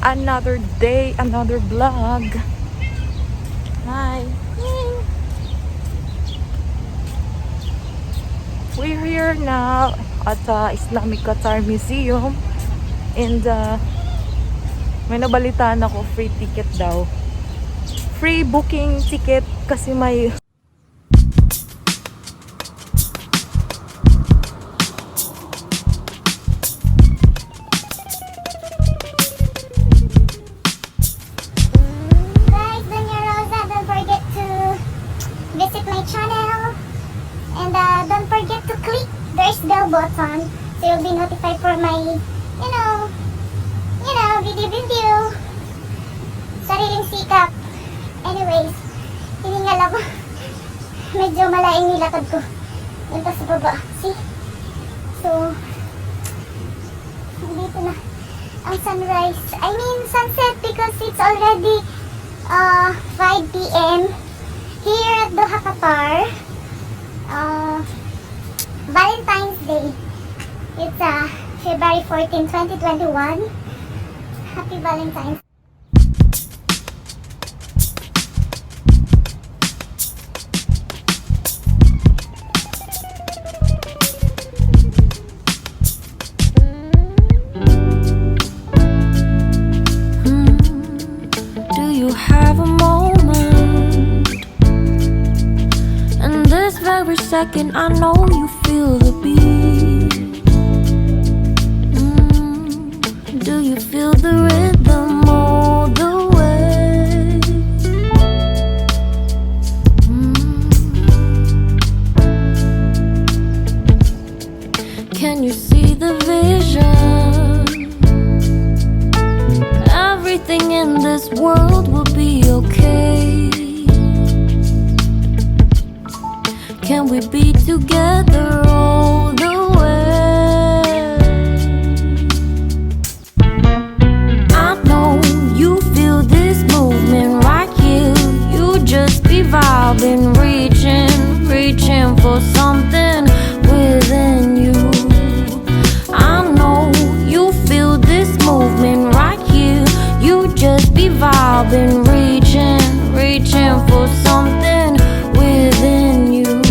Another day, another vlog. Hi. We're here now at Islamic Qatar Museum. And may nabalitaan ako, free ticket daw. Free booking ticket kasi may visit my channel and don't forget to click there's bell button so you'll be notified for my video sariling sikap. Anyways, hiningal ako. Medyo malaing nilakad ko yun pa sa baba. See? So dito na ang sunrise, I mean sunset, because it's already 5 PM here at Doha, Qatar. Valentine's Day. It's February 14, 2021. Happy Valentine's. Do you have a moment? And this very second I know you feel the beat. Do you feel the rhythm all the way? Can you see the vision? Everything in this world will be okay. Can we be together all the way? I know you feel this movement right here. You just be vibing, reaching for something within you. I know you feel this movement right here. You just be vibing, reaching for something within you.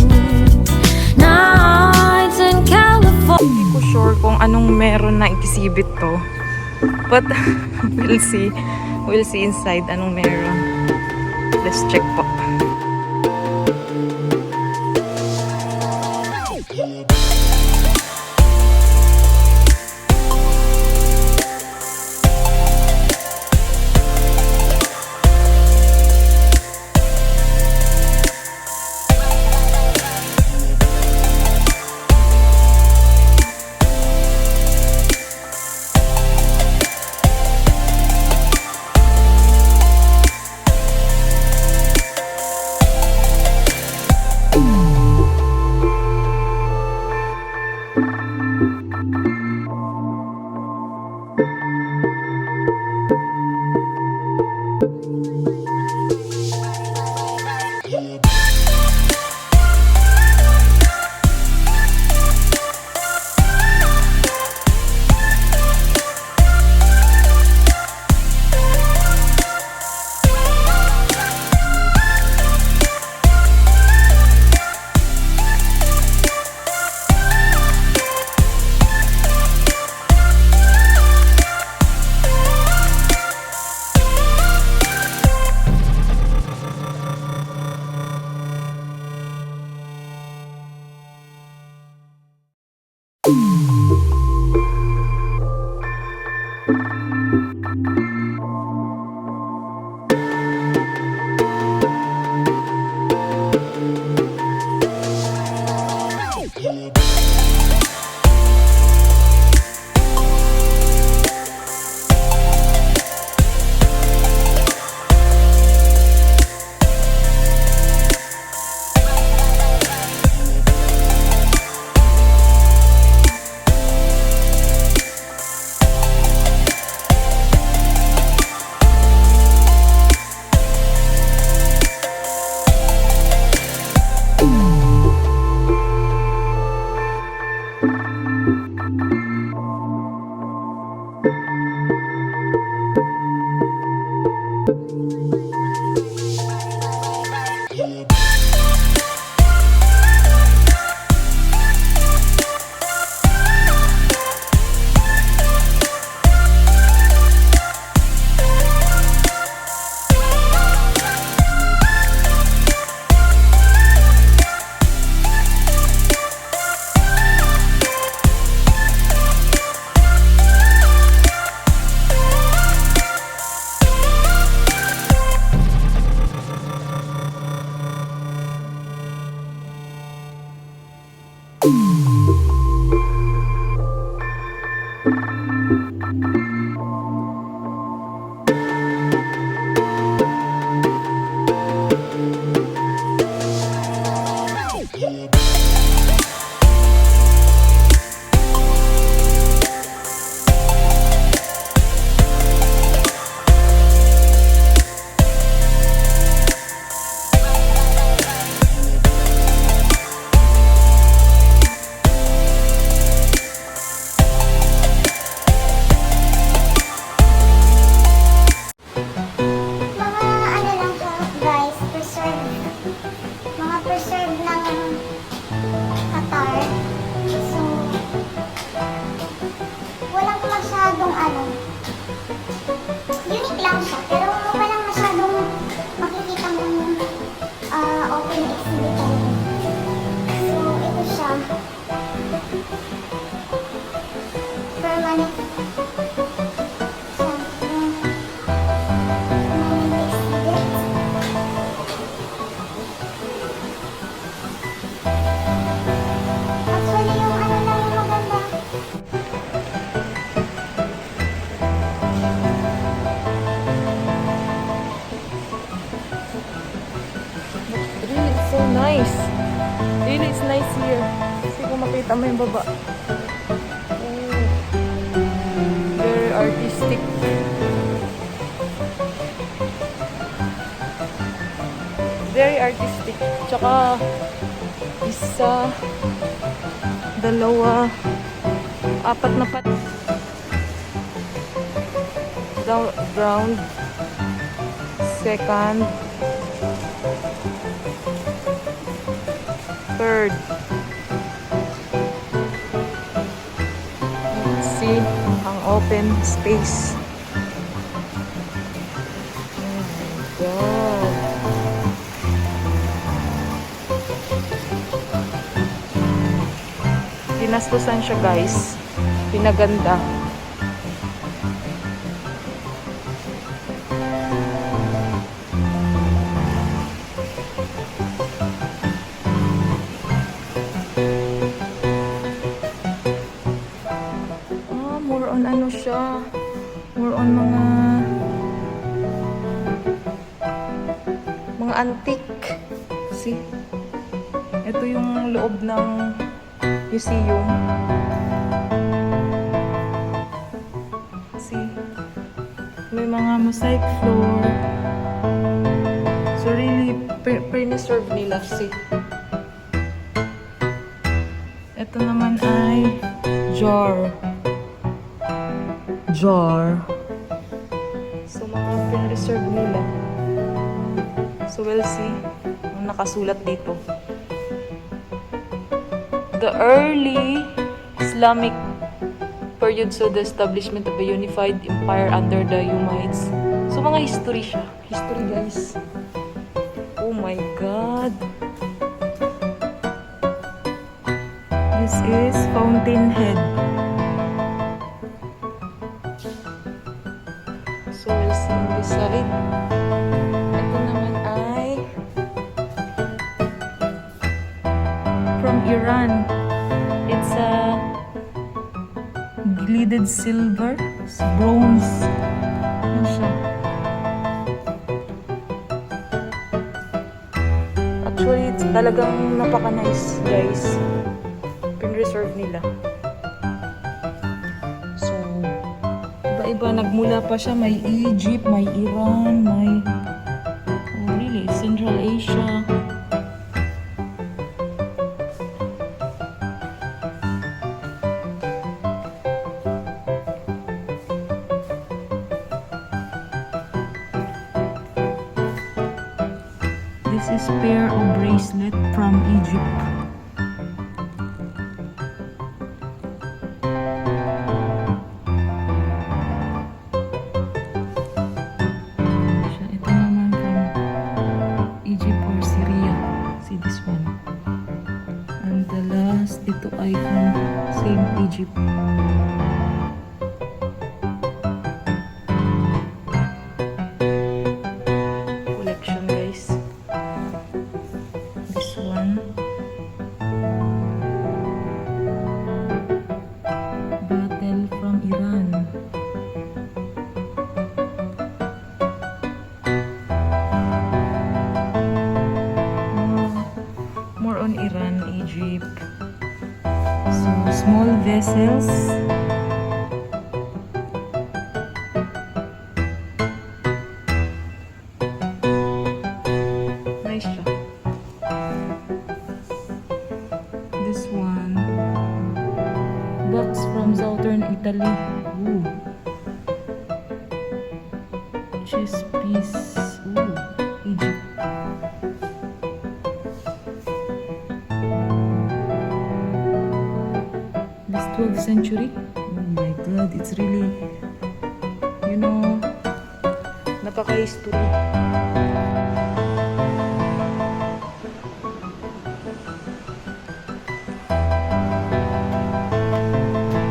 Nights in California. hindi ko sure kung anong meron na exhibit to. But we'll see. We'll see inside anong meron. Let's check po. Mga ano lang siya, guys, preserve. Mga preserve ng Qatar. So, walang masyadong ano. Unique lang siya, pero walang masyadong makikita mong open exhibit talaga. So, ito siya. Permanent. Actually, yung ano lang yung maganda. Really, it's so nice. Really, it's nice here. Kasi kung makita mo yung baba. Oh, very artistic. Very artistic. Tsaka, isa, dalawa, apat na ground, second, third. Let's see ang open space. Oh my God. Ginastusan siya, guys. Pinaganda. More on ano siya. More on mga antique. See? Ito yung loob ng museum. See? May mga mosaic floor. So really, preserve nila. See? Ito naman ay jar. So, mga pin-reserve nila. So, we'll see ang nakasulat dito. The early Islamic period saw the establishment of a unified empire under the Umayyads. So, mga history siya. History, guys. Oh my God. This is Fountainhead. So, we'll see on this side. Ito naman ay from Iran. It's a gilded silver, bronze. Ano siya? Actually, it's talagang napaka-nice, guys. Pin-reserve nila. So, iba-iba. Nagmula pa siya. May Egypt, may Iran, may... Oh, really? Central Asia. This is pair of bracelet from Egypt. Ito naman from Egypt or Syria. See this one. And the last, ito ay from same Egypt. Collection guys. This one. Battle from Iran. More on Iran, Egypt. So, small vessels. Nice siya. This one. Box from southern Italy. Ooh. Chess piece. Ooh. Egypt. This 12th century. Oh my god, it's really, you know, napaka-history.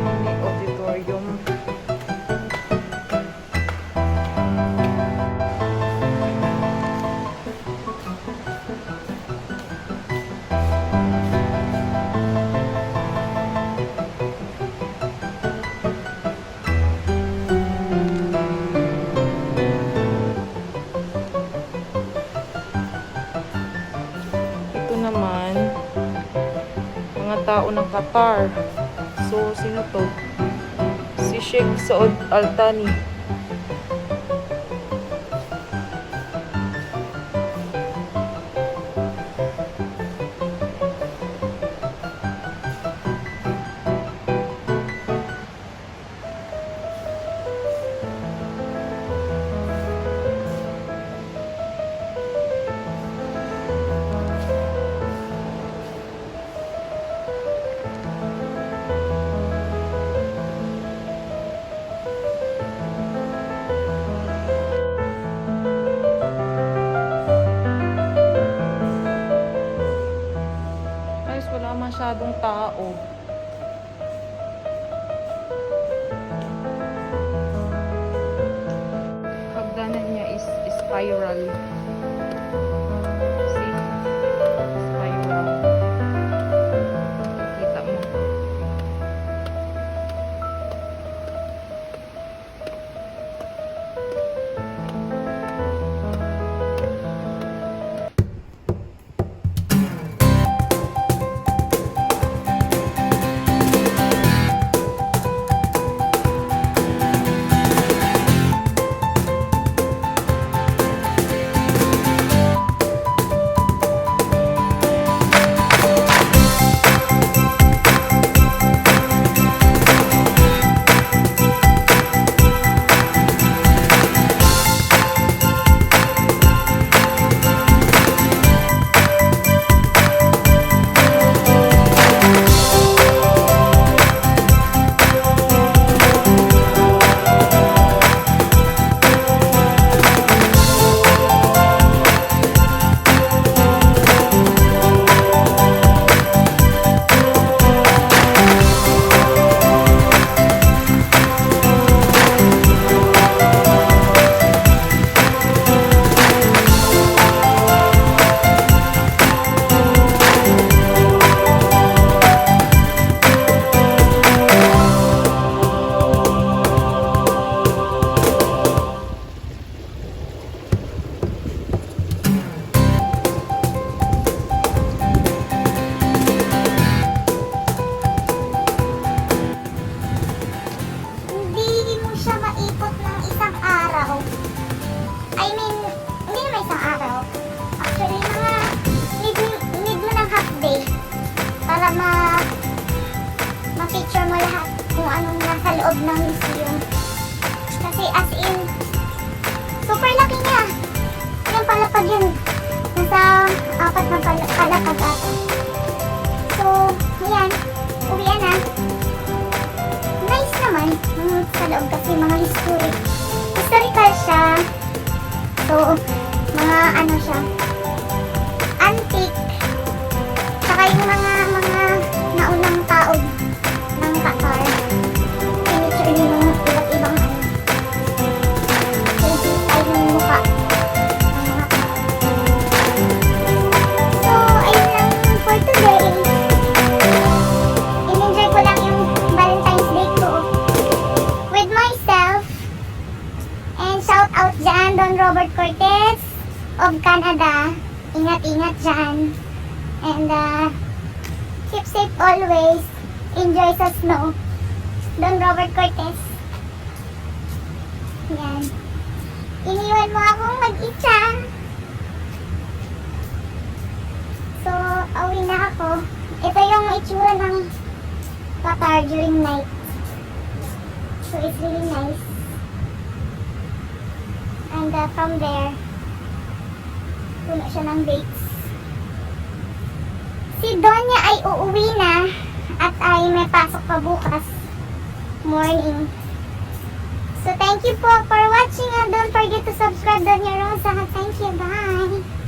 Mini auditorium. Ito naman, mga tao ng Qatar. So, sino to? Si Sheikh Saud Al Thani. Guys, wala masyadong tao. Hagdanan niya is spiral. See? Spiral. Kita mo. Hindi mo siya maikot ng isang araw. I mean, hindi naman isang araw. Actually, mga need mo ng half day para ma-picture mo lahat kung anong nasa loob ng museum. Kasi as in, super laki niya. Yan pala pag yun. Nasa Cagato. So, ayan, uwian na. Nice naman, sa loob kasi mga historical siya. So, mga ano siya, antique. Saka yung mga naunang taog ng Qatar. Pinicture din yung iba't ibang ano. Ay ng mukha. Ng mga tao. So, ayun lang for today. In-enjoy ko lang yung Valentine's Day ko with myself. And shout out dyan, Don Robert Cortez of Canada. Ingat-ingat dyan. And keep safe always. Enjoy sa snow. Don Robert Cortez. Yan. Iniwan mo akong mag-isa. So, awi na ako. Ito yung itsura ng Qatar during night. So, it's really nice. And from there, puno siya ng dates. Si Donya ay uuwi na at ay may pasok pa bukas morning. So, thank you po for watching and don't forget to subscribe Donya Rosa. Thank you. Bye!